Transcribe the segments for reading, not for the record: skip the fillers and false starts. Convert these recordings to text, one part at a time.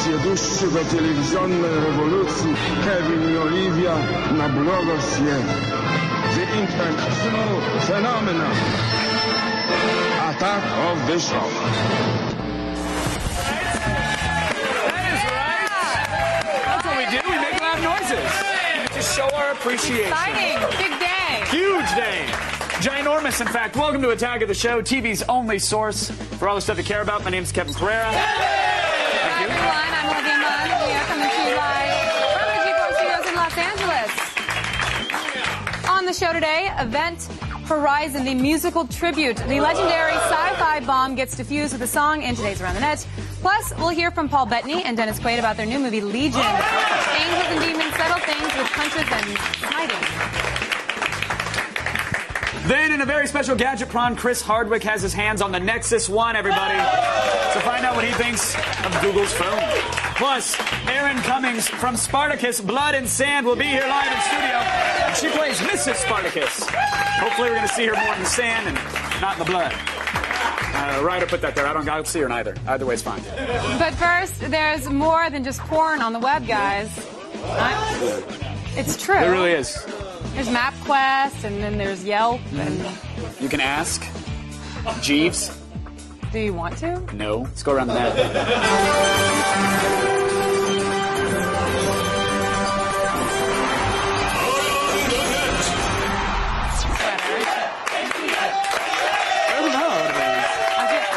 Emocje dłuższego telewizjonnej rewolucji Kevin i Olivia na blogosphere. The international phenomenon. Attack of the Show. That is right. That's what we do. We make loud noises. Just show our appreciation. Exciting. Big day. Huge day. Ginormous, in fact. Welcome to Attack of the Show, TV's only source for all the stuff you care about. My name's Kevin Carrera. Hi, everyone. I'm Olivia Munn. We are coming to you live from the G4 Studios in Los Angeles. On the show today, Event Horizon, the musical tribute. The legendary sci-fi bomb gets diffused with a song in today's Around the Net. Plus, we'll hear from Paul Bettany and Dennis Quaid about their new movie, Legion. Angels and demons settle things with punches and smiting. Then, in a very special gadget prawn, Chris Hardwick has his hands on the Nexus One, everybody. So find out what he thinks of Google's phone. Plus, Erin Cummings from Spartacus, Blood and Sand, will be here live in studio. And she plays Mrs. Spartacus. Hopefully we're going to see her more in the sand and not in the blood. Ryder put that there. I don't see her in either. Either way is fine. But first, there's more than just porn on the web, guys. It's true. It really is. There's MapQuest, and then there's Yelp, and... You can ask Jeeves. Do you want to? No. Let's go around the net.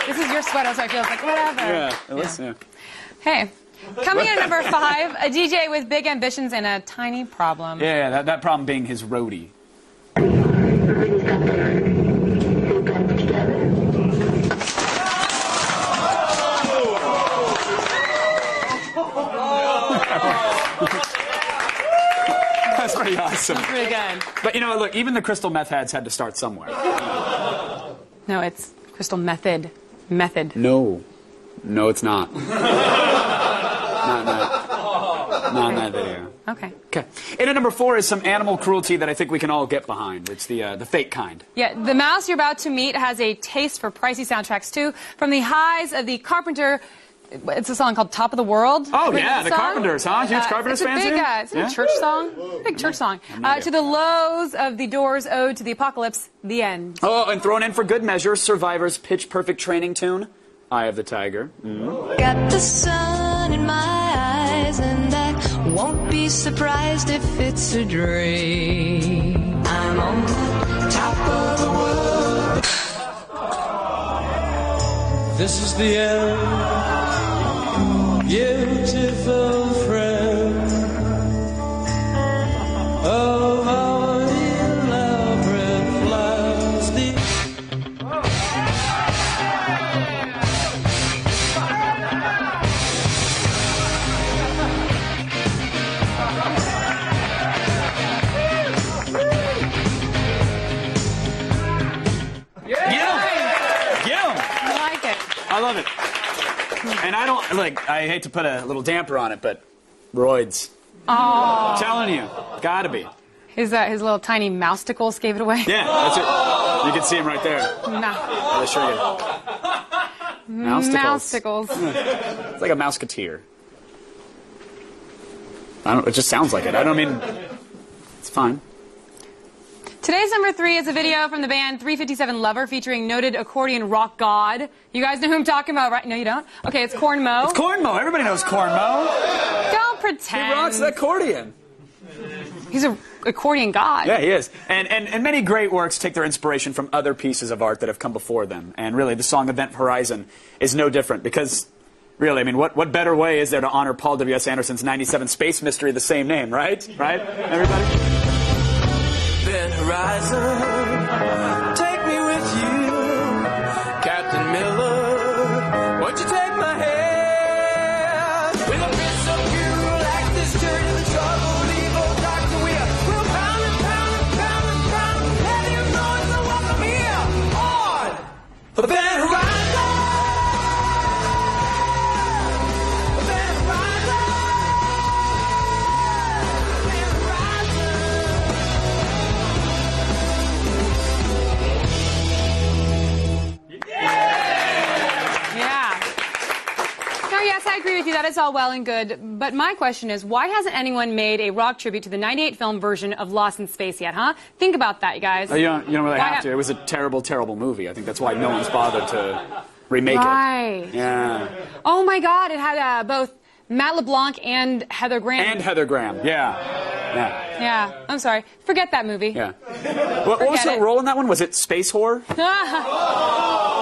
This is your sweater, so I feel like whatever. Yeah, it looks, yeah. Hey, coming in at number 5, a DJ with big ambitions and a tiny problem. Yeah, that problem being his roadie. That's pretty awesome. That's pretty good. But you know, look, even the crystal meth heads had to start somewhere. No, it's crystal method. Method. No, it's not. Not in that video. Okay. Okay. And at number 4 is some animal cruelty that I think we can all get behind. It's the fake kind. Yeah, the mouse you're about to meet has a taste for pricey soundtracks too. From the highs of the Carpenter. It's a song called "Top of the World." Oh yeah, the Carpenters, huh? Huge Carpenters fans here? It's a church song. Big church song. To the lows of the Doors' "Ode to the Apocalypse," the end. Oh, and thrown in for good measure, Survivor's Pitch Perfect training tune, "Eye of the Tiger." Got the sun in my eyes, and I won't be surprised if it's a dream. I'm on the top of the world. This is the end. Beautiful friend of our elaborate plans. I like it. I love it. And I don't, I hate to put a little damper on it, but roids. Oh. I'm telling you, gotta be. His little tiny mousticles gave it away. Yeah, that's it. You can see him right there. No. I'll show you. Mousticles. Mousticles. It's like a mouseketeer. It just sounds like it. I don't mean, it's fine. Today's number 3 is a video from the band 357 Lover featuring noted accordion rock god. You guys know who I'm talking about, right? No, you don't? Okay, it's Corn Mo. It's Corn Mo. Everybody knows Corn Mo. Don't pretend. He rocks the accordion. He's an accordion god. Yeah, he is. And many great works take their inspiration from other pieces of art that have come before them. And really, the song Event Horizon is no different because, really, I mean, what better way is there to honor Paul W.S. Anderson's 97 space mystery of the same name, right? Right, everybody? Event Horizon, take me with you, Captain Miller. Won't you take my hand? With a bit so pure like this turn in the trouble, evil doctor, we'll pound and pound and pound and pound. Heavy noise, I welcome here on Event Horizon. Event Horizon. Event Horizon. yes, I agree with you. That is all well and good. But my question is, why hasn't anyone made a rock tribute to the '98 film version of Lost in Space yet, huh? Think about that, you guys. You don't really have to. It was a terrible, terrible movie. I think that's why no one's bothered to remake it. Yeah. Oh, my God. It had both Matt LeBlanc and Heather Graham. And Heather Graham, yeah. Yeah, I'm sorry. Forget that movie. Yeah. What was her role in that one? Was it Space Whore?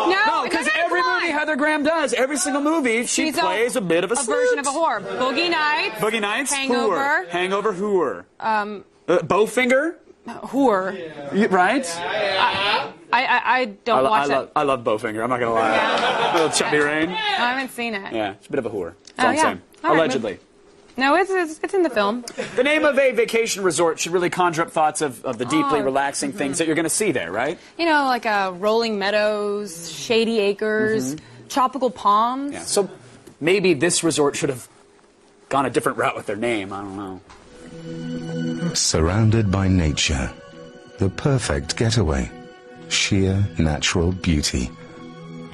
No, because every movie Heather Graham does, every single movie, she plays a bit of a version of a whore. Boogie Nights. Boogie Nights. Hangover. Hangover. Whore. Bowfinger. Whore. Right? I don't watch it. I love Bowfinger. I'm not gonna lie. Yeah. Little Chubby Rain. I haven't seen it. Yeah, it's a bit of a whore. That's all I'm saying. All right, allegedly. No, it's in the film. The name of a vacation resort should really conjure up thoughts of the deeply relaxing things that you're going to see there, right? You know, like rolling meadows, shady acres, tropical palms. Yeah. So maybe this resort should have gone a different route with their name. I don't know. Surrounded by nature, the perfect getaway, sheer natural beauty.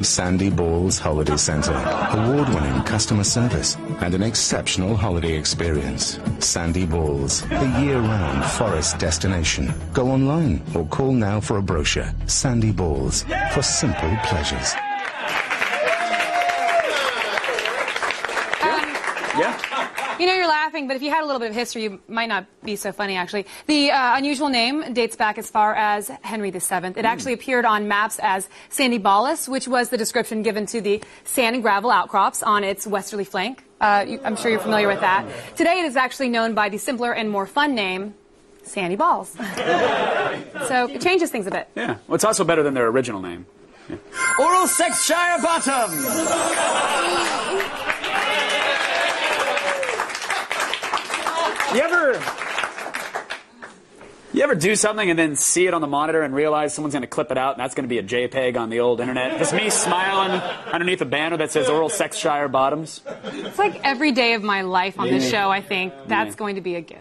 Sandy Balls Holiday Center, award-winning customer service and an exceptional holiday experience. Sandy Balls, a year-round forest destination. Go online or call now for a brochure. Sandy Balls, for simple pleasures. Yeah. You know, you're laughing, but if you had a little bit of history, you might not be so funny, actually. The unusual name dates back as far as Henry VII. It actually appeared on maps as Sandy Ballis, which was the description given to the sand and gravel outcrops on its westerly flank. I'm sure you're familiar with that. Today, it is actually known by the simpler and more fun name, Sandy Balls. So it changes things a bit. Yeah. Well, it's also better than their original name. Yeah. Oral Sex Shire Bottom! You ever do something and then see it on the monitor and realize someone's going to clip it out and that's going to be a JPEG on the old internet? Just me smiling underneath a banner that says Oral Sex Shire Bottoms. It's like every day of my life on this show, I think that's going to be a GIF.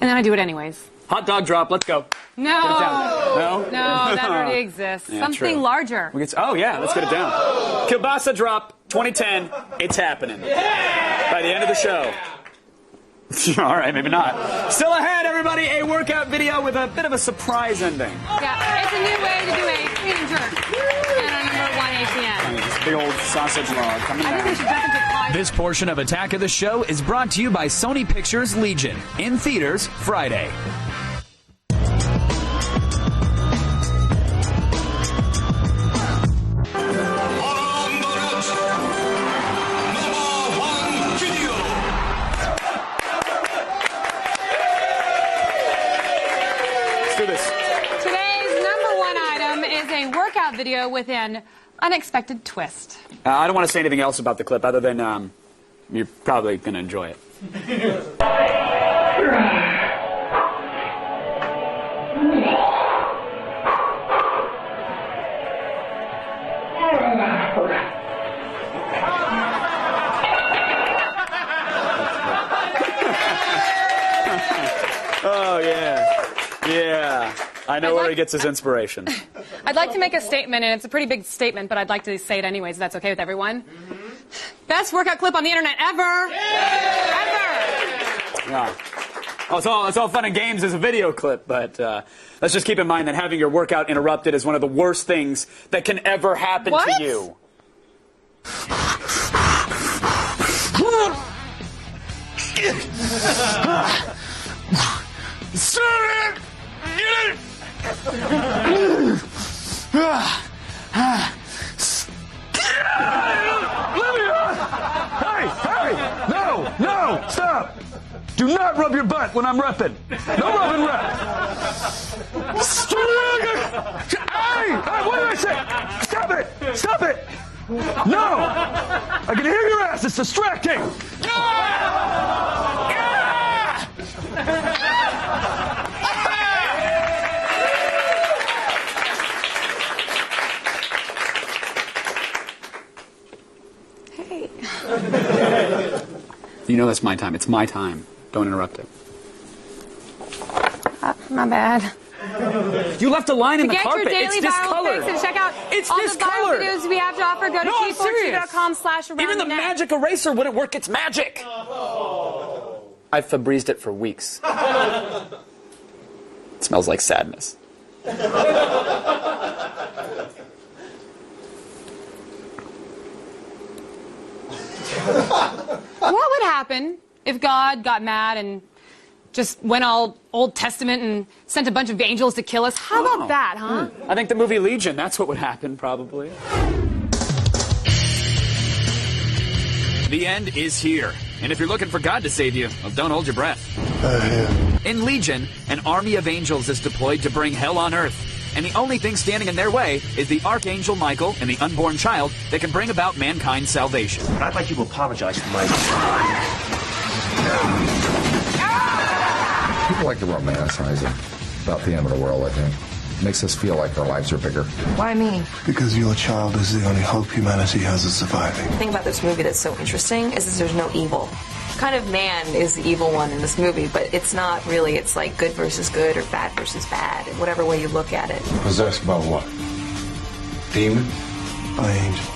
And then I do it anyways. Hot dog drop, let's go. No. Get it down. No? No, that already exists. Yeah, something true. Larger. Oh, yeah, let's get it down. Kielbasa drop, 2010, it's happening. By the end of the show. All right, maybe not. Still ahead, everybody, a workout video with a bit of a surprise ending. Yeah, it's a new way to do a clean and jerk. And our number 1 ATM. This big old sausage log coming I think we down. should jump into Clyde. This portion of Attack of the Show is brought to you by Sony Pictures Legion, in theaters Friday. Video with an unexpected twist. I don't want to say anything else about the clip other than you're probably going to enjoy it. Oh, yeah. Yeah. I know where he gets his inspiration. I'd like to make a statement, and it's a pretty big statement, but I'd like to say it anyways, if that's okay with everyone. Best workout clip on the internet ever! Ever! Yeah. Oh, it's all fun and games as a video clip, but let's just keep in mind that having your workout interrupted is one of the worst things that can ever happen to you. Start it! Get it! Hey! No! Stop! Do not rub your butt when I'm repping. No rub and rep. Hey! What did I say? Stop it! Stop it! No! I can hear your ass. It's distracting. Hey. You know that's my time. It's my time. Don't interrupt it. My bad. You left a line in the Get carpet. your daily It's viral discolored. fix and check out It's all the discolored. viral videos we have to offer. Go to No, I'm serious. T42.com/around Even the magic eraser wouldn't work. It's magic. I've Febrezed it for weeks. It smells like sadness. What would happen if God got mad and just went all Old Testament and sent a bunch of angels to kill us? How about that, huh? I think the movie Legion, that's what would happen, probably. The end is here. And if you're looking for God to save you, well, don't hold your breath. In Legion, an army of angels is deployed to bring hell on earth. And the only thing standing in their way is the Archangel Michael and the unborn child that can bring about mankind's salvation. I'd like you to apologize for my... People like to romanticize it about the end of the world, I think. Makes us feel like our lives are bigger. Why me? Because your child is the only hope humanity has of surviving. The thing about this movie that's so interesting is that there's no evil. Kind of man is the evil one in this movie, but it's not really. It's like good versus good or bad versus bad, in whatever way you look at it. Possessed by what? Demon? By angels.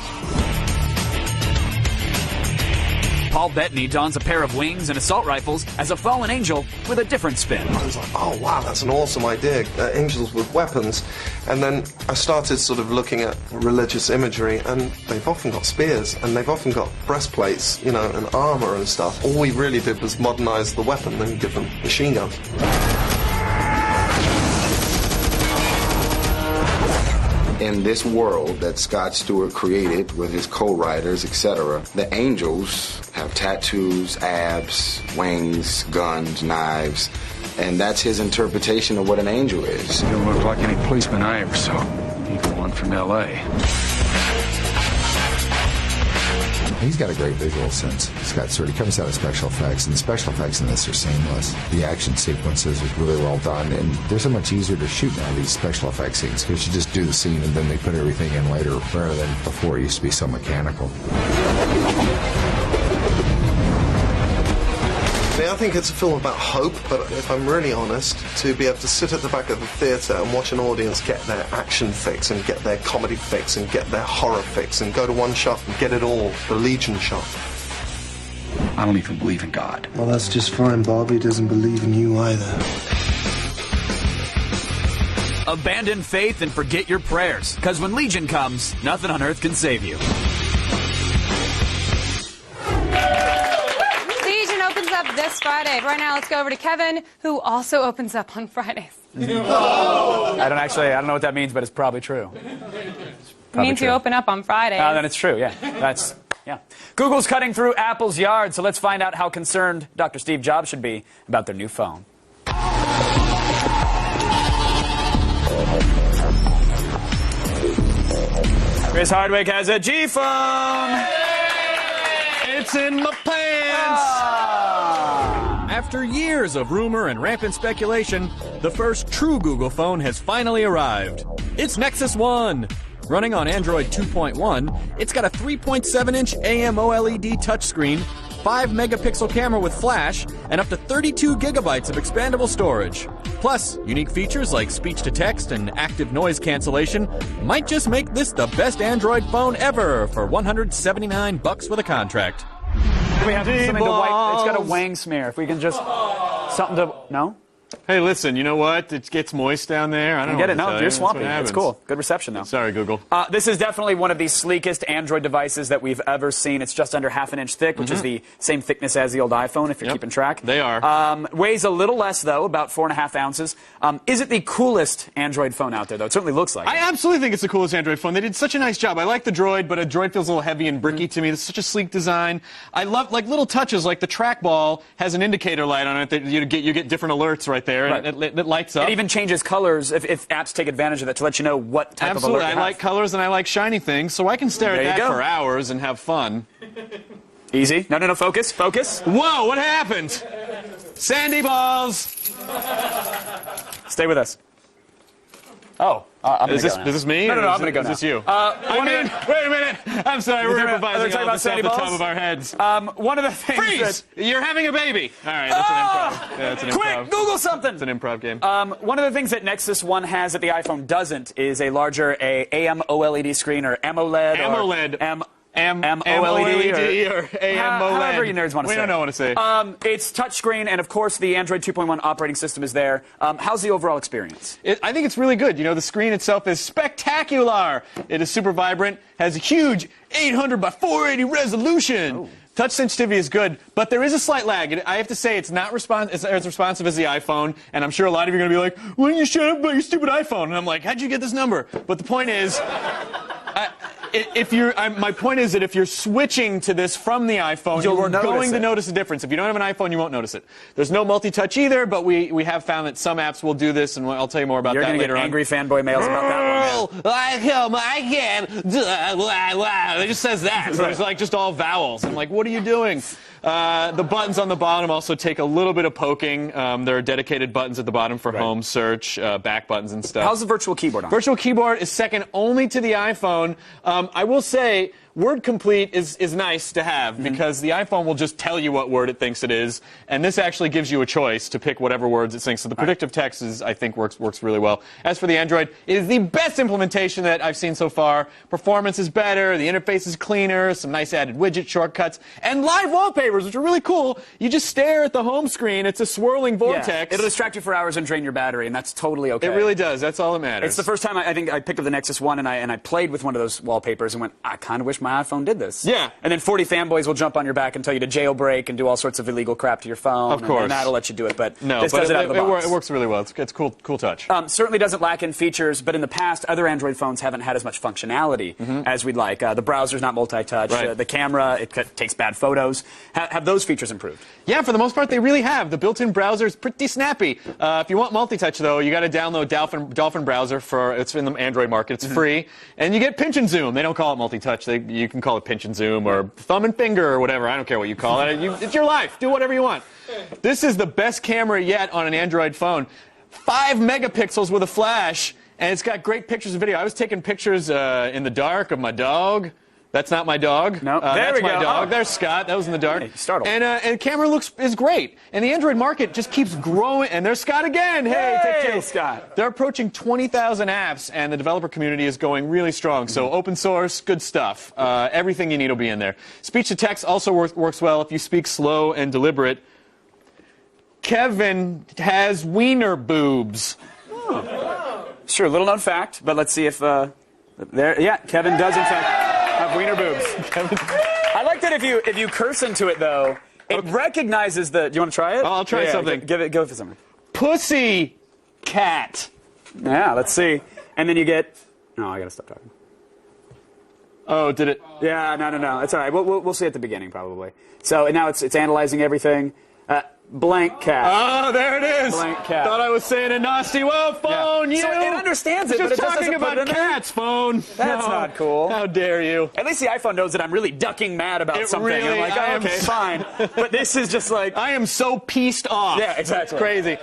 Paul Bettany dons a pair of wings and assault rifles as a fallen angel with a different spin. I was like, oh wow, that's an awesome idea. Angels with weapons. And then I started sort of looking at religious imagery, and they've often got spears, and they've often got breastplates, you know, and armor and stuff. All we really did was modernize the weapon and give them machine guns. In this world that Scott Stewart created with his co-writers, etc., the angels have tattoos, abs, wings, guns, knives, and that's his interpretation of what an angel is. You don't look like any policeman I ever saw, even one from L.A. He's got a great visual sense. Scott Stewart, he comes out of special effects, and the special effects in this are seamless. The action sequences are really well done, and they're so much easier to shoot now, these special effects scenes, because you just do the scene and then they put everything in later, rather than before it used to be so mechanical. I think it's a film about hope, but if I'm really honest, to be able to sit at the back of the theatre and watch an audience get their action fix and get their comedy fix and get their horror fix and go to one shop and get it all, the Legion shop. I don't even believe in God. Well, that's just fine, Bob. He doesn't believe in you either. Abandon faith and forget your prayers, because when Legion comes, nothing on earth can save you. Up this Friday. Right now, let's go over to Kevin, who also opens up on Fridays. I don't know what that means, but it's probably true. It means you open up on Fridays. Then it's true, yeah. Yeah. Google's cutting through Apple's yard, so let's find out how concerned Dr. Steve Jobs should be about their new phone. Chris Hardwick has a G phone. It's in my pants. After years of rumor and rampant speculation, the first true Google phone has finally arrived. It's Nexus One. Running on Android 2.1, it's got a 3.7-inch AMOLED touchscreen, 5-megapixel camera with flash, and up to 32 gigabytes of expandable storage. Plus, unique features like speech-to-text and active noise cancellation might just make this the best Android phone ever for $179 with a contract. We have something to wipe. It's got a wang smear. If we can just something to no. Hey, listen, you know what? It gets moist down there. I don't get it. know. No, you're swampy. It's cool. Good reception, though. Sorry, Google. This is definitely one of the sleekest Android devices that we've ever seen. It's just under half an inch thick, which is the same thickness as the old iPhone, if you're keeping track. They are. Weighs a little less, though, about 4.5 ounces. Is it the coolest Android phone out there, though? It certainly looks like it. I absolutely think it's the coolest Android phone. They did such a nice job. I like the Droid, but a Droid feels a little heavy and bricky to me. It's such a sleek design. I love like little touches, like the trackball has an indicator light on it that you get different alerts right there. Right. And it lights up. It even changes colors if apps take advantage of that to let you know what type of alert you have. I like colors and I like shiny things, so I can stare at that for hours and have fun. Easy. No, focus. Whoa, what happened? Sandy balls. Stay with us. Oh. Is this me? No, I'm going to go now. Is this you? Wait a minute. I'm sorry. We're improvising talking off the top of our heads. One of the things Freeze! You're having a baby. All right, that's an improv. Yeah, that's an improv. Quick, Google something. It's an improv game. One of the things that Nexus One has that the iPhone doesn't is a larger AMOLED screen or AMOLED. AMOLED. AMOLED or AMOLED. However you nerds want to say. We don't know what to say. It's touchscreen, and of course the Android 2.1 operating system is there. How's the overall experience? I think it's really good. You know, the screen itself is spectacular. It is super vibrant, has a huge 800 by 480 resolution. Oh. Touch sensitivity is good, but there is a slight lag. I have to say it's not as responsive as the iPhone, and I'm sure a lot of you are going to be like, why don't you shut up about your stupid iPhone? And I'm like, how'd you get this number? But the point is, my point is that if you're switching to this from the iPhone, you're going to notice a difference. If you don't have an iPhone, you won't notice it. There's no multi-touch either, but we have found that some apps will do this, and I'll tell you more about that later on. You're going to get angry fanboy mails about that one. I can't. It just says that. So it's like just all vowels. I'm like, what are you doing? The buttons on the bottom also take a little bit of poking. There are dedicated buttons at the bottom for home, search, back buttons and stuff. How's the virtual keyboard on? Virtual keyboard is second only to the iPhone. I will say word complete is nice to have because the iPhone will just tell you what word it thinks it is, and this actually gives you a choice to pick whatever words it thinks. So the predictive text I think works really well. As for the Android, it is the best implementation that I've seen so far. Performance is better, the interface is cleaner, some nice added widget shortcuts, and live wallpapers, which are really cool. You just stare at the home screen. It's a swirling vortex. Yeah. It'll distract you for hours and drain your battery, and that's totally okay. It really does. That's all that matters. It's the first time I think I picked up the Nexus One and I played with one of those wallpapers and went, I kind of wish my iPhone did this. Yeah. And then 40 fanboys will jump on your back and tell you to jailbreak and do all sorts of illegal crap to your phone. Of course. And that'll let you do it, but this does it out of the box. It works really well. It's cool touch. Certainly doesn't lack in features, but in the past, other Android phones haven't had as much functionality as we'd like. The browser's not multi-touch. Right. The camera, it takes bad photos. Have those features improved? Yeah, for the most part, they really have. The built-in browser is pretty snappy. If you want multi-touch, though, you got to download Dolphin Browser. It's in the Android market. It's free. And you get pinch and zoom. They don't call it multi-touch. You can call it pinch and zoom or thumb and finger or whatever. I don't care what you call it. It's your life. Do whatever you want. This is the best camera yet on an Android phone. 5 megapixels with a flash, and it's got great pictures and video. I was taking pictures in the dark of my dog. That's not my dog. No, that's my dog. Oh. There's Scott. That was in the dark. Hey, startled. And the camera is great. And the Android market just keeps growing. And there's Scott again. Hey, take two. Scott. They're approaching 20,000 apps, and the developer community is going really strong. So open source, good stuff. Everything you need will be in there. Speech to text also works well if you speak slow and deliberate. Kevin has wiener boobs. Oh. Sure, little known fact, but let's see if Kevin does in fact have wiener boobs. I like that if you curse into it though, it recognizes the. Do you want to try it? I'll try something. Go for something. Pussy cat. Yeah, let's see. And then you get. No, I gotta stop talking. Oh, did it? Yeah, no. It's all right. We'll see at the beginning probably. So now it's analyzing everything. Blank cat. Oh, there it is. Blank cat. Thought I was saying a nasty phone. Yeah. So it understands it, but it just talking doesn't put it about in cats, phone. That's not cool. How dare you? At least the iPhone knows that I'm really ducking mad about something. Really, I'm like, okay, fine. But this is just like I am so pissed off. Yeah, exactly. It's crazy.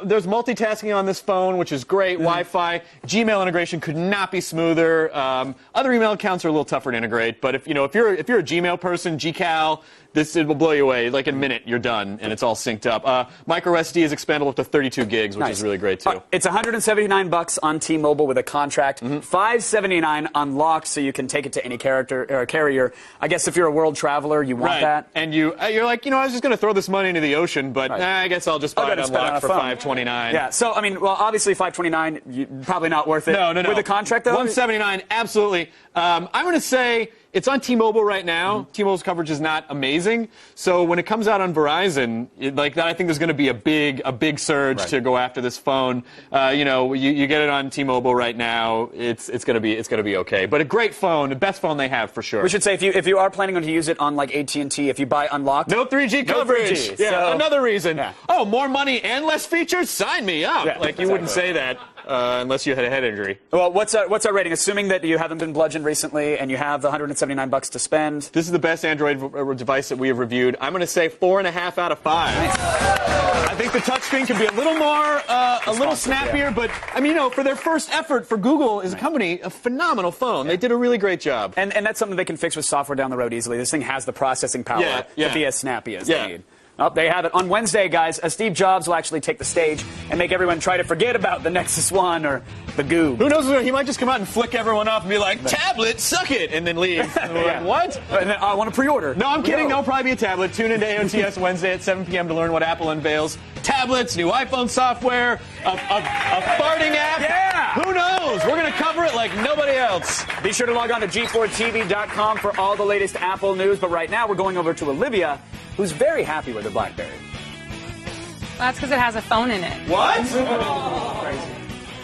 There's multitasking on this phone, which is great. Wi-Fi, Gmail integration could not be smoother. Other email accounts are a little tougher to integrate, but if you're a Gmail person, Gcal. It will blow you away. Like in a minute, you're done, and it's all synced up. Micro SD is expandable up to 32 gigs, which is really great too. It's $179 on T-Mobile with a contract. $579 unlocked, so you can take it to any carrier. I guess if you're a world traveler, you want that. And you're like, I was just going to throw this money into the ocean, but I guess I'll just buy it unlocked for $529. Yeah. So I mean, well, obviously $529, probably not worth it. No. With a contract though, $179, absolutely. I'm going to say. It's on T-Mobile right now. T-Mobile's coverage is not amazing. So when it comes out on Verizon, I think there's going to be a big surge to go after this phone. You get it on T-Mobile right now. It's going to be okay. But a great phone, the best phone they have for sure. We should say if you are planning on to use it on like AT&T, if you buy unlocked, no 3G coverage. 3G, yeah, another reason. Yeah. Oh, more money and less features? Sign me up. Yeah, you wouldn't say that. Unless you had a head injury. Well, what's our rating? Assuming that you haven't been bludgeoned recently and you have the $179 to spend. This is the best Android device that we have reviewed. I'm going to say 4.5 out of 5. Nice. I think the touch screen could be a little more, a little snappier, but I mean, you know, for their first effort for Google as a company, a phenomenal phone. They did a really great job. And that's something they can fix with software down the road easily. This thing has the processing power to be as snappy as they need. Oh, they have it. On Wednesday, guys, Steve Jobs will actually take the stage and make everyone try to forget about the Nexus One or the Goob. Who knows? He might just come out and flick everyone off and be like, tablet, suck it, and then leave. Like, what? And then, I want to pre-order. No, I'm kidding. There'll probably be a tablet. Tune into AOTS Wednesday at 7 p.m. to learn what Apple unveils. Tablets, new iPhone software, a farting app. Yeah! Who knows? We're going to cover it like nobody else. Be sure to log on to g4tv.com for all the latest Apple news. But right now, we're going over to Olivia, who's very happy with her BlackBerry. Well, that's because it has a phone in it. What?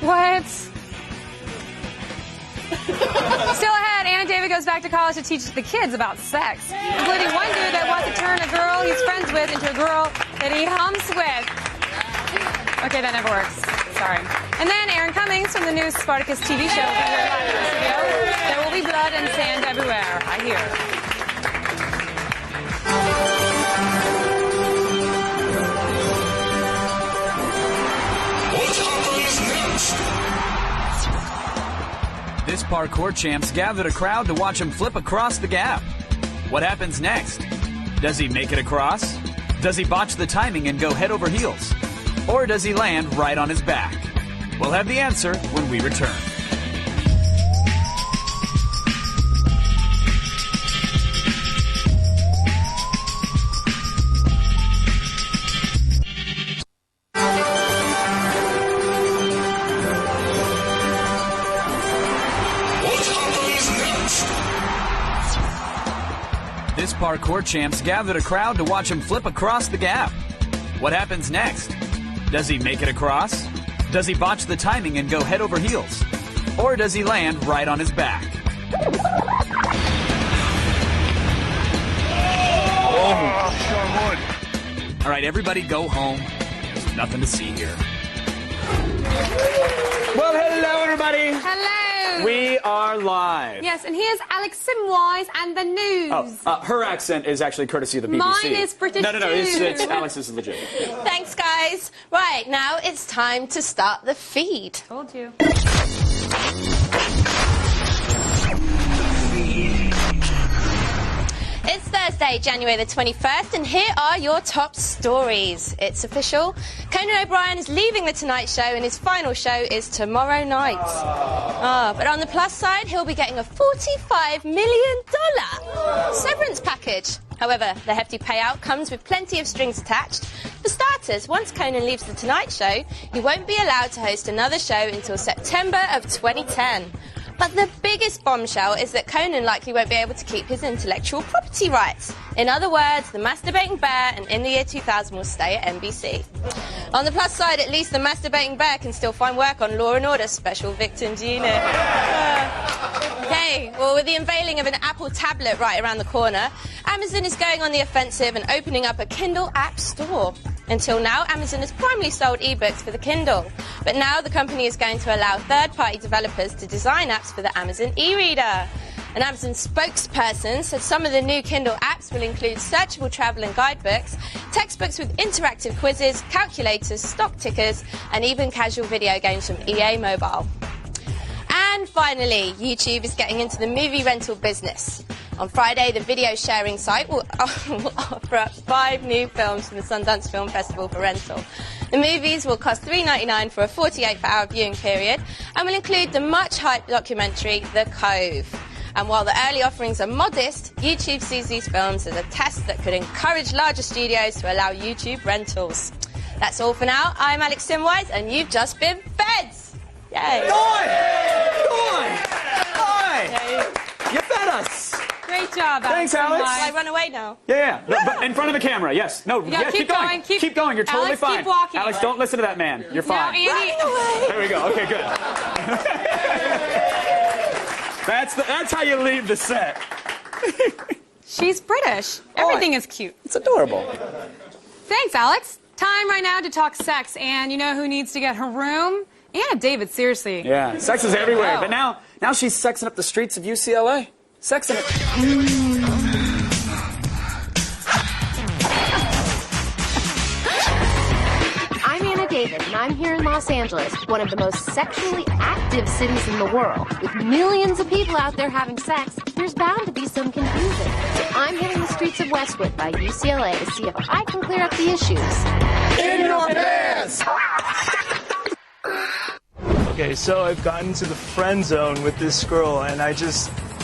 What? Still ahead, Anna David goes back to college to teach the kids about sex, including one dude that wants to turn a girl he's friends with into a girl that he humps with. Okay, that never works. Sorry. And then Aaron Cummings from the new Spartacus TV show will be here live in the studio. There will be blood and sand everywhere, I hear. This parkour champ's gathered a crowd to watch him flip across the gap. What happens next? Does he make it across? Does he botch the timing and go head over heels? Or does he land right on his back? We'll have the answer when we return. This parkour champ's gathered a crowd to watch him flip across the gap. What happens next? Does he make it across? Does he botch the timing and go head over heels? Or does he land right on his back? All right, everybody go home. There's nothing to see here. Well, hello, everybody. Hello. We are live. Yes, and here's Alex Simwise and the news. Her accent is actually courtesy of the BBC. Mine is British No, it's Alex's is legit. Thanks, guys. Right, now it's time to start the feed. Told you. It's Thursday, January the 21st, and here are your top stories. It's official. Conan O'Brien is leaving The Tonight Show, and his final show is tomorrow night. But on the plus side, he'll be getting a $45 million severance package. However, the hefty payout comes with plenty of strings attached. For starters, once Conan leaves The Tonight Show, he won't be allowed to host another show until September of 2010. But the biggest bombshell is that Conan likely won't be able to keep his intellectual property rights. In other words, the masturbating bear and In the Year 2000 will stay at NBC. On the plus side, at least the masturbating bear can still find work on Law & Order Special Victims Unit. Okay, well, with the unveiling of an Apple tablet right around the corner, Amazon is going on the offensive and opening up a Kindle app store. Until now, Amazon has primarily sold ebooks for the Kindle. But now the company is going to allow third-party developers to design apps for the Amazon e-reader. An Amazon spokesperson said some of the new Kindle apps will include searchable travel and guidebooks, textbooks with interactive quizzes, calculators, stock tickers, and even casual video games from EA Mobile. And finally, YouTube is getting into the movie rental business. On Friday, the video sharing site will offer up 5 new films from the Sundance Film Festival for rental. The movies will cost $3.99 for a 48-hour viewing period and will include the much-hyped documentary The Cove. And while the early offerings are modest, YouTube sees these films as a test that could encourage larger studios to allow YouTube rentals. That's all for now. I'm Alex Simwise, and you've just been fed! Yay! Go on! You fed us! Great job, Thanks, Alex. Will I run away now? Yeah. But in front of the camera, yes. No, Yeah, keep going. Keep going. You're totally Alex, fine. keep walking. Alex, don't listen to that man. You're fine. No, Andy. There we go. Okay, good. That's how you leave the set. She's British. Everything is cute. It's adorable. Thanks, Alex. Time right now to talk sex. And you know who needs to get her room? Anna David, seriously. Yeah, sex is everywhere. But now she's sexing up the streets of UCLA. Sexing it. I Los Angeles, one of the most sexually active cities in the world, with millions of people out there having sex, there's bound to be some confusion. So I'm hitting the streets of Westwood by UCLA to see if I can clear up the issues. In your pants! Okay, so I've gotten to the friend zone with this girl, and I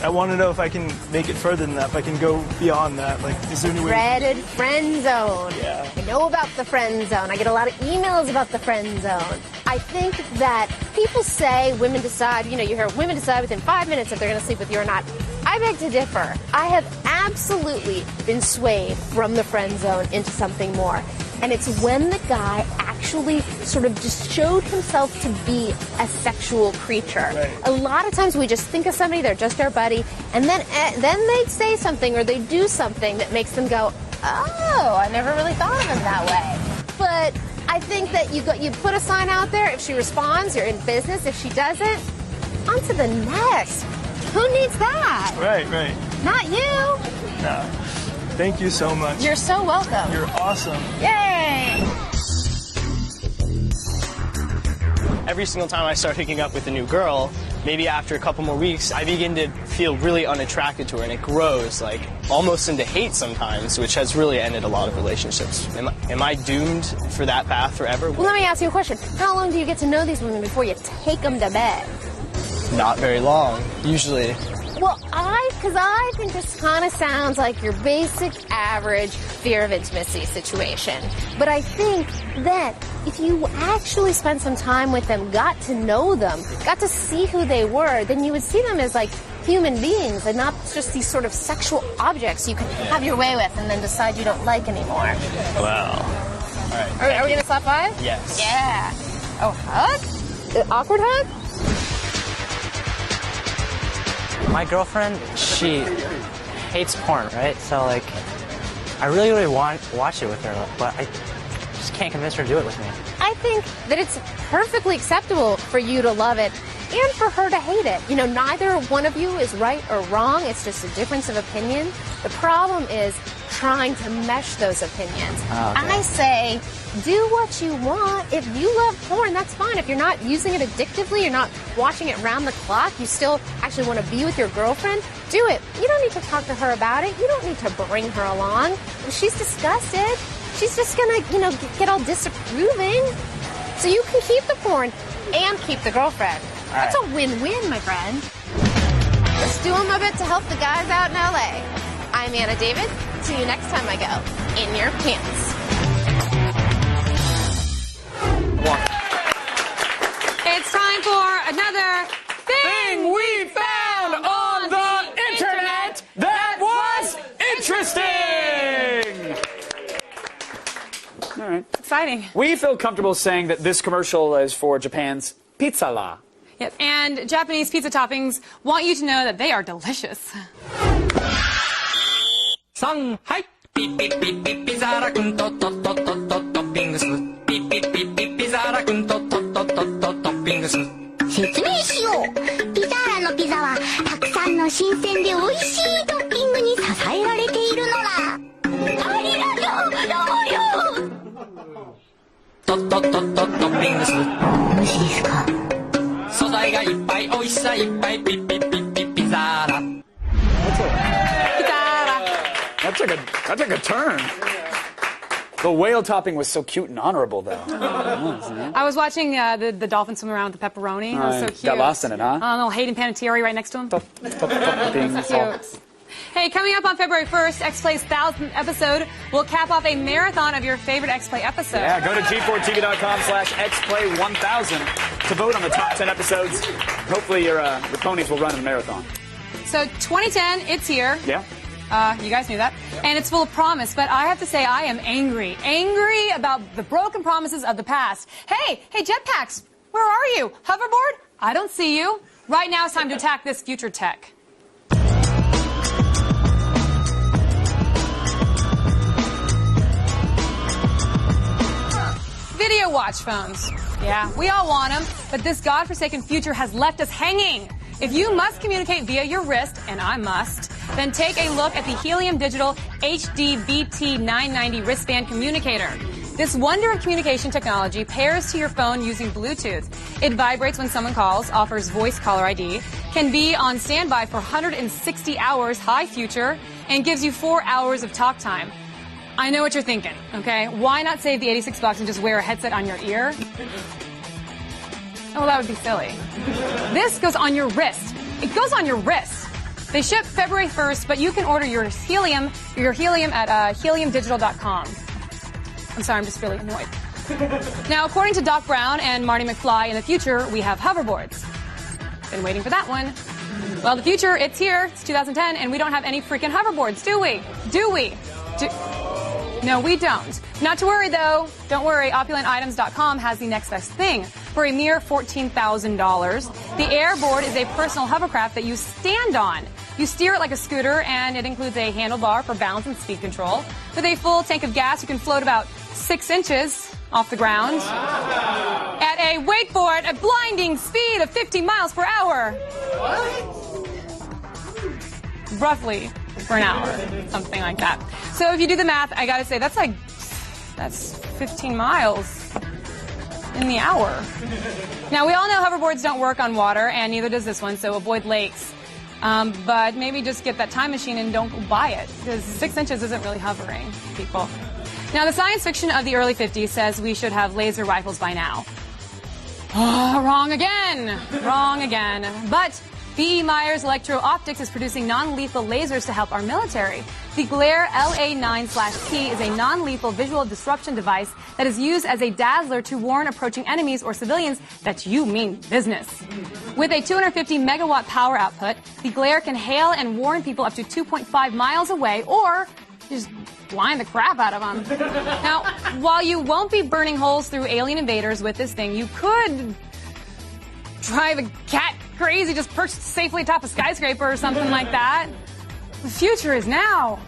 want to know if I can make it further than that, if I can go beyond that. Like, is there any way? Dreaded friend zone. Yeah. I know about the friend zone. I get a lot of emails about the friend zone. I think that people say women decide, you hear women decide within 5 minutes if they're going to sleep with you or not. I beg to differ. I have absolutely been swayed from the friend zone into something more. And it's when the guy actually sort of just showed himself to be a sexual creature. Right. A lot of times we just think of somebody, they're just our buddy, and then they say something or they do something that makes them go, oh, I never really thought of him that way. But I think that you put a sign out there. If she responds, you're in business. If she doesn't, on to the next. Who needs that? Right. Not you. No. Thank you so much. You're so welcome. You're awesome. Yay! Every single time I start hooking up with a new girl, maybe after a couple more weeks, I begin to feel really unattracted to her, and it grows, like, almost into hate sometimes, which has really ended a lot of relationships. Am I doomed for that path forever? Well, let me ask you a question. How long do you get to know these women before you take them to bed? Not very long, usually. Well, because I think this kind of sounds like your basic average fear of intimacy situation. But I think that if you actually spent some time with them, got to know them, got to see who they were, then you would see them as like human beings and not just these sort of sexual objects you can have your way with and then decide you don't like anymore. Well, all right. Are we going to slap five? Yes. Yeah. Oh, hug? Awkward hug? My girlfriend, she hates porn, right? So, like, I really want to watch it with her, but I just can't convince her to do it with me. I think that it's perfectly acceptable for you to love it and for her to hate it. Neither one of you is right or wrong. It's just a difference of opinion. The problem is trying to mesh those opinions. Oh, okay. I say, do what you want. If you love porn, that's fine. If you're not using it addictively, you're not watching it round the clock, you still actually want to be with your girlfriend, do it. You don't need to talk to her about it. You don't need to bring her along. If she's disgusted, she's just going to, get all disapproving. So you can keep the porn and keep the girlfriend. That's a win-win, my friend. Let's do them a bit to help the guys out in L.A. I'm Anna David. See you next time I go in your pants. It's time for another thing we found on the internet that was interesting. All right. Exciting. We feel comfortable saying that this commercial is for Japan's Pizza La. Yep. And Japanese pizza toppings want you to know that they are delicious. Sanghai. Pizza kun to toppings. Pizza kun to toppings. 説明しよう。ピザーラのピザはたくさんの新鮮で美味しいトッピングに支えられているのだ。ありがとう、どうよ。トッピングス。無視ですか。素材がいっぱい、美味しさいっぱい、ピザーラ。That took a turn. The whale topping was so cute and honorable, though. I was watching the dolphin swim around with the pepperoni. It was so cute. Got lost in it, huh? Little Hayden Panettiere right next to him. Cute. Hey, coming up on February 1st, X-Play's 1000th episode will cap off a marathon of your favorite X-Play episode. Yeah, go to g4tv.com/xplay1000 to vote on the top 10 episodes. Hopefully your ponies will run in the marathon. So 2010, it's here. Yeah. You guys knew that. And it's full of promise, but I have to say I am angry. Angry about the broken promises of the past. Hey, jetpacks, where are you? Hoverboard? I don't see you. Right now it's time to attack this future tech. Video watch phones. Yeah, we all want them, but this godforsaken future has left us hanging. If you must communicate via your wrist, and I must, then take a look at the Helium Digital HD BT990 wristband communicator. This wonder of communication technology pairs to your phone using Bluetooth. It vibrates when someone calls, offers voice caller ID, can be on standby for 160 hours, high future, and gives you 4 hours of talk time. I know what you're thinking, okay? Why not save the $86 and just wear a headset on your ear? Oh, that would be silly. This goes on your wrist. It goes on your wrist. They ship February 1st, but you can order your helium at heliumdigital.com. I'm sorry, I'm just really annoyed. Now, according to Doc Brown and Marty McFly, in the future, we have hoverboards. Been waiting for that one. Well, the future, it's here. It's 2010, and we don't have any freaking hoverboards, do we? Do we? No, we don't. Not to worry, though. Don't worry. OpulentItems.com has the next best thing. For a mere $14,000, the Airboard is a personal hovercraft that you stand on. You steer it like a scooter, and it includes a handlebar for balance and speed control. With a full tank of gas, you can float about 6 inches off the ground at a, wait for it, a blinding speed of 50 miles per hour. Roughly for an hour, something like that. So if you do the math, I gotta say, that's 15 miles in the hour. Now, we all know hoverboards don't work on water, and neither does this one, so avoid lakes. But maybe just get that time machine and don't go buy it, because 6 inches isn't really hovering, people. Now, the science fiction of the early 50s says we should have laser rifles by now. Oh, wrong again. Wrong again. But B.E. Myers Electro-Optics is producing non-lethal lasers to help our military. The Glare LA9/T is a non-lethal visual disruption device that is used as a dazzler to warn approaching enemies or civilians that you mean business. With a 250 megawatt power output, the Glare can hail and warn people up to 2.5 miles away, or just blind the crap out of them. Now, while you won't be burning holes through alien invaders with this thing, you could drive a cat crazy, just perched safely atop a skyscraper or something like that. The future is now.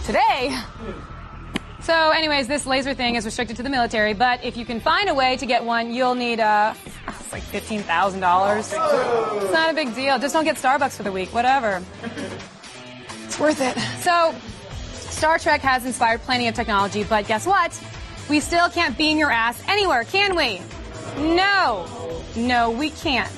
Today. So anyways, this laser thing is restricted to the military, but if you can find a way to get one, you'll need, it's like $15,000. It's not a big deal. Just don't get Starbucks for the week, whatever. It's worth it. So, Star Trek has inspired plenty of technology, but guess what? We still can't beam your ass anywhere, can we? No. No, we can't.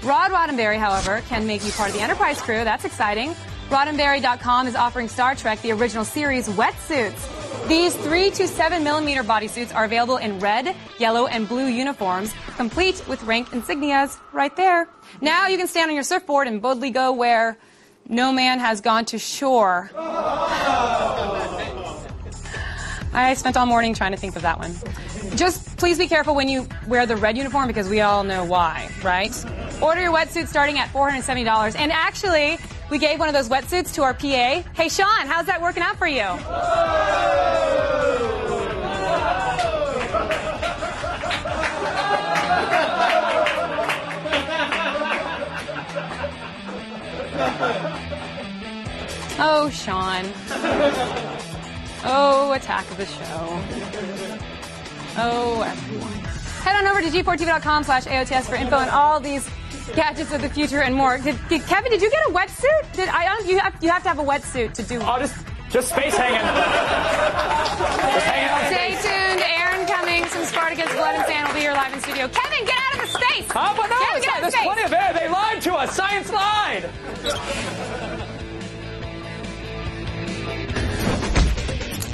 Rod Roddenberry, however, can make you part of the Enterprise crew. That's exciting. Roddenberry.com is offering Star Trek The Original Series wetsuits. These 3 to 7 millimeter bodysuits are available in red, yellow, and blue uniforms, complete with rank insignias right there. Now you can stand on your surfboard and boldly go where no man has gone to shore. I spent all morning trying to think of that one. Just please be careful when you wear the red uniform, because we all know why, right? Order your wetsuit starting at $470. And actually, we gave one of those wetsuits to our PA. Hey, Sean, how's that working out for you? Oh, Sean. Oh, attack of the show. Oh, everyone. Head on over to g4tv.com/AOTS for info on all these gadgets of the future and more. Kevin, did you get a wetsuit? You have to have a wetsuit to do. Oh, just space hanging. Just hanging out. Stay tuned. Aaron Cummings from Spartacus, Blood and Sand will be here live in studio. Kevin, get out of the space. Oh, but no, Kevin, get out of there's space. plenty of air. They lied to us. Science lied.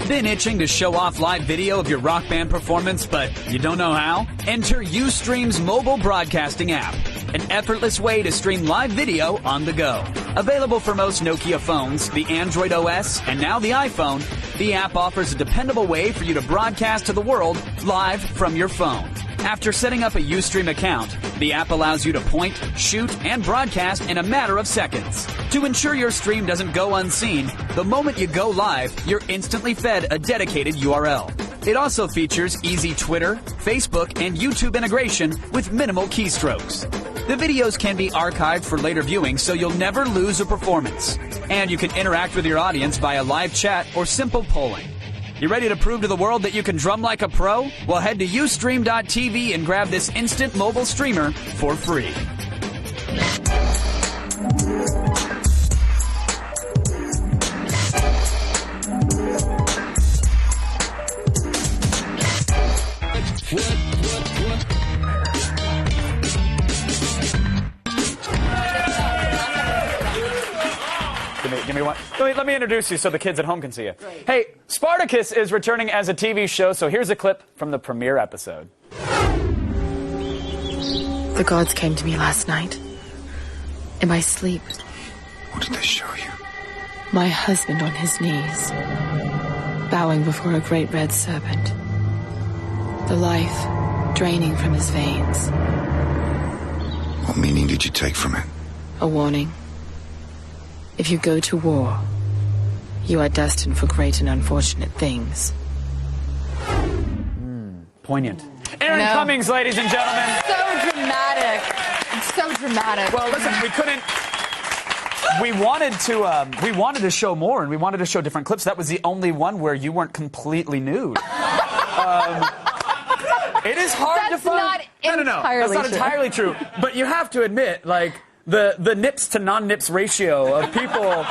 Been itching to show off live video of your rock band performance, but you don't know how? Enter Ustream's mobile broadcasting app, an effortless way to stream live video on the go. Available for most Nokia phones, the Android OS, and now the iPhone, the app offers a dependable way for you to broadcast to the world live from your phone. After setting up a Ustream account, the app allows you to point, shoot, and broadcast in a matter of seconds. To ensure your stream doesn't go unseen, the moment you go live, you're instantly fed a dedicated URL. It also features easy Twitter, Facebook, and YouTube integration with minimal keystrokes. The videos can be archived for later viewing, so you'll never lose a performance. And you can interact with your audience via live chat or simple polling. You ready to prove to the world that you can drum like a pro? Well, head to Ustream.tv and grab this instant mobile streamer for free. give me one. Let me introduce you so the kids at home can see you. Hey, Spartacus is returning as a TV show, so here's a clip from the premiere episode. The gods came to me last night. In my sleep. What did they show you? My husband on his knees, bowing before a great red serpent. The life draining from his veins. What meaning did you take from it? A warning. If you go to war, you are destined for great and unfortunate things. Poignant. Aaron Cummings, ladies and gentlemen. So dramatic. It's so dramatic. Well, listen, we couldn't. We wanted to show more, and we wanted to show different clips. That was the only one where you weren't completely nude. It is hard to find. That's not entirely true. But you have to admit, like the nips to non-nips ratio of people.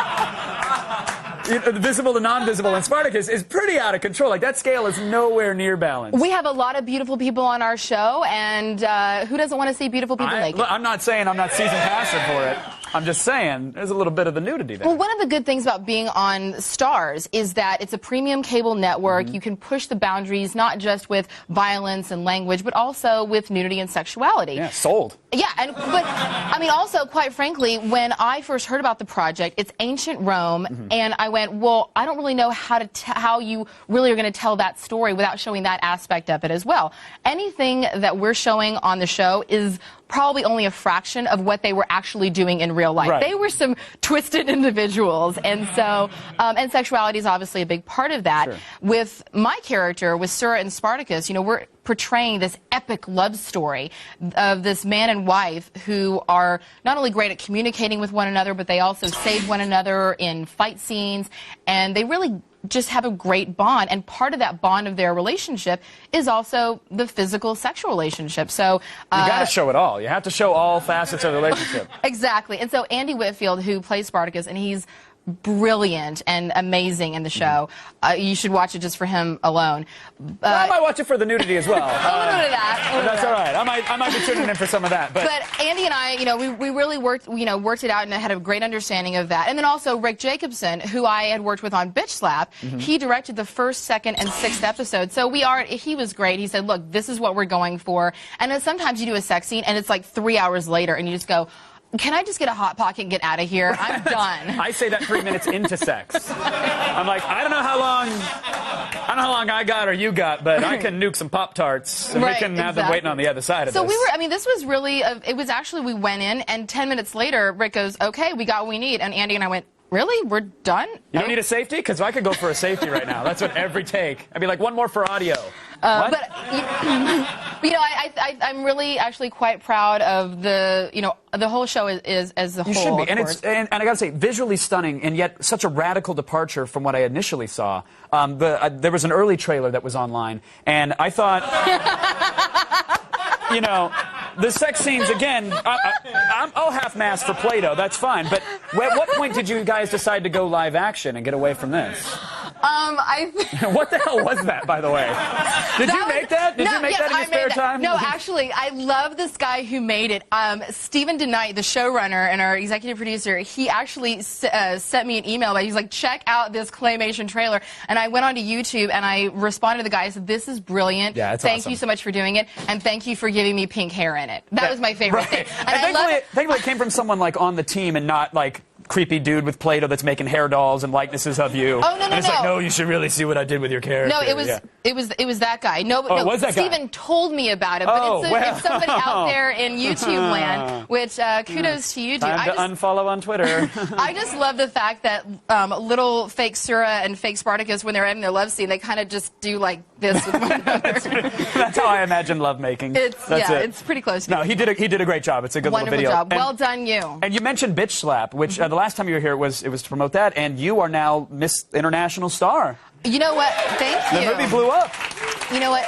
Visible to non-visible in Spartacus is pretty out of control. Like, that scale is nowhere near balanced. We have a lot of beautiful people on our show, and who doesn't want to see beautiful people naked? Look, I'm not saying I'm not season passing for it. I'm just saying there's a little bit of the nudity there. Well, one of the good things about being on Starz is that it's a premium cable network. You can push the boundaries not just with violence and language, but also with nudity and sexuality. Yeah, sold. Yeah, but I mean, also, quite frankly, when I first heard about the project, it's ancient Rome, and I went, well, I don't really know how you really are going to tell that story without showing that aspect of it as well. Anything that we're showing on the show is probably only a fraction of what they were actually doing in real life. They were some twisted individuals, and so, and sexuality is obviously a big part of that. With my character, with Sura and Spartacus, you know, we're portraying this epic love story of this man and wife who are not only great at communicating with one another, but they also save one another in fight scenes, and they really just have a great bond, and part of that bond of their relationship is also the physical sexual relationship. So you got to show it all. You have to show all facets of the relationship. Exactly. And so Andy Whitfield, who plays Spartacus, and he's brilliant and amazing in the show. You should watch it just for him alone. I might watch it for the nudity as well. A little bit of that. That's all right. I might be tuning in for some of that. But Andy and I, you know, we really worked it out and had a great understanding of that. And then also Rick Jacobson, who I had worked with on Bitch Slap, he directed the first, second, and sixth episode. So he was great. He said, look, this is what we're going for. And then sometimes you do a sex scene and it's like 3 hours later and you just go, can I just get a Hot Pocket and get out of here? I'm done. I say that 3 minutes into sex. I'm like, I don't know how long I got or you got, but I can nuke some Pop-Tarts and we can have them waiting on the other side of this. So this was really, it was actually, we went in and 10 minutes later, Rick goes, okay, we got what we need. And Andy and I went, really? We're done? You don't need a safety? Because I could go for a safety right now. That's what every take. I'd be like, one more for audio. But you know, I'm really actually quite proud of the whole show is as a whole. You should be, and I gotta say, visually stunning, and yet such a radical departure from what I initially saw. There was an early trailer that was online, and I thought, you know, the sex scenes again. I'll half-mast for Play-Doh. That's fine. But at what point did you guys decide to go live action and get away from this? What the hell was that, by the way? Did you make that? Did you make that in your spare time? No, actually, I love this guy who made it. Stephen DeKnight, the showrunner and our executive producer, he actually sent me an email. But he's like, check out this claymation trailer. And I went onto YouTube and I responded to the guy and said, this is brilliant. Yeah, it's Thank awesome. you so much for doing it. And thank you for giving me pink hair in it. That was my favorite thing. And thankfully, it came from someone like on the team and not like creepy dude with Play-Doh that's making hair dolls and likenesses of you. Oh, no, and it's like, no, you should really see what I did with your character. No, it was that guy. No, it was that guy. Stephen told me about it, but it's somebody out there in YouTube land, which kudos to you, dude. Time to unfollow on Twitter. I just love the fact that little fake Sura and fake Spartacus, when they're having their love scene, they kind of just do like this with one another. That's how I imagine lovemaking. It's pretty close. No, he did a great job. It's a good Wonderful little video. Job. Well done, you. And you mentioned Bitch Slap, which the last time you were here it was to promote that, and you are now Miss International Star. You know what? Thank you. The movie blew up. You know what?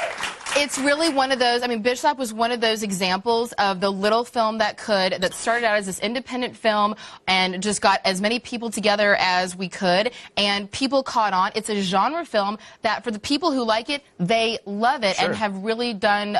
It's really one of those, I mean, Bitch Slap was one of those examples of the little film that started out as this independent film and just got as many people together as we could, and people caught on. It's a genre film that for the people who like it, they love it and have really done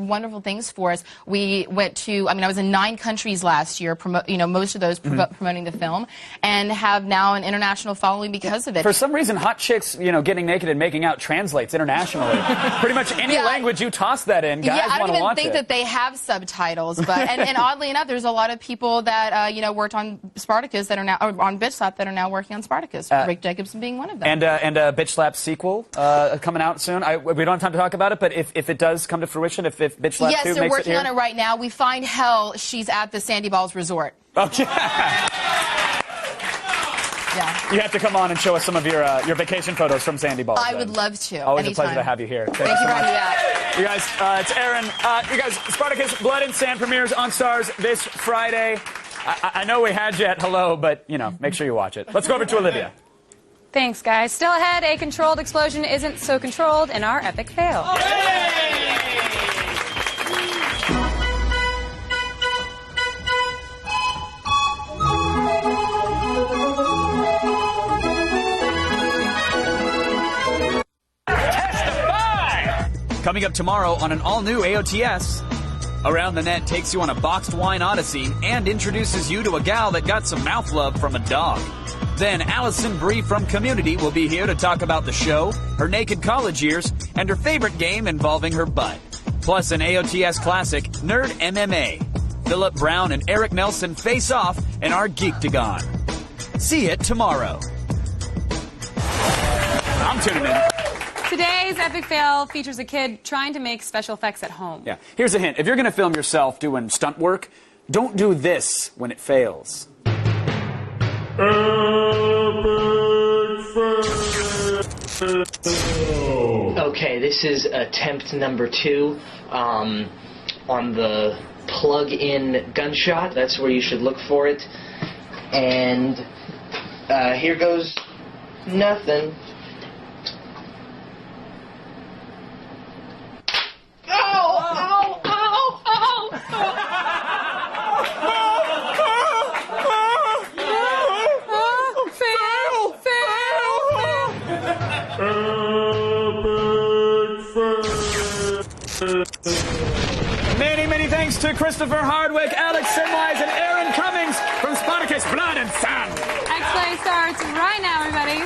wonderful things for us. We went to, I mean, I was in 9 countries last year, most of those promoting the film, and have now an international following because of it. For some reason, hot chicks, getting naked and making out translates internationally. Pretty much any language you toss that in, guys I don't want to even watch think it. that they have subtitles, but and oddly enough, there's a lot of people that worked on Spartacus that are now or on Bitch Slap that are now working on Spartacus. Rick Jacobson being one of them. And a Bitch Slap sequel coming out soon. We don't have time to talk about it, but if it does come to fruition, if Bitch Slap 2 makes it here. Yes, they're working on it right now. We find hell she's at the Sandy Balls Resort. Okay. Yeah. You have to come on and show us some of your vacation photos from Sandy Balls. I would love to. Always anytime. a pleasure to have you here. Thank you for having me back. You guys, it's Aaron. You guys, Spartacus Blood and Sand premieres on Stars this Friday. I know we had you at hello, but, make sure you watch it. Let's go over to Olivia. Thanks, guys. Still ahead, a controlled explosion isn't so controlled in our epic fail. Coming up tomorrow on an all-new AOTS. Around the Net takes you on a boxed wine odyssey and introduces you to a gal that got some mouth love from a dog. Then Allison Brie from Community will be here to talk about the show, her naked college years, and her favorite game involving her butt. Plus an AOTS classic, Nerd MMA. Philip Brown and Eric Nelson face off in our Geektagon. See it tomorrow. I'm tuning in. Today's epic fail features a kid trying to make special effects at home. Yeah. Here's a hint. If you're going to film yourself doing stunt work, don't do this when it fails. Okay, this is attempt number 2 on the plug-in gunshot. That's where you should look for it. And here goes nothing. Many thanks to Christopher Hardwick, Alex Simwise, and Aaron Cummings from Spartacus Blood and Sand. X-Play starts right now, everybody.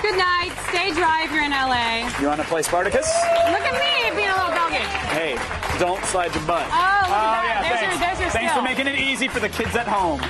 Good night. Stay dry if you're in LA. You want to play Spartacus? Look at me being a little doggy. Hey, don't slide your butt. Oh, look at that. Yeah, There's your thanks skill. for making it easy for the kids at home.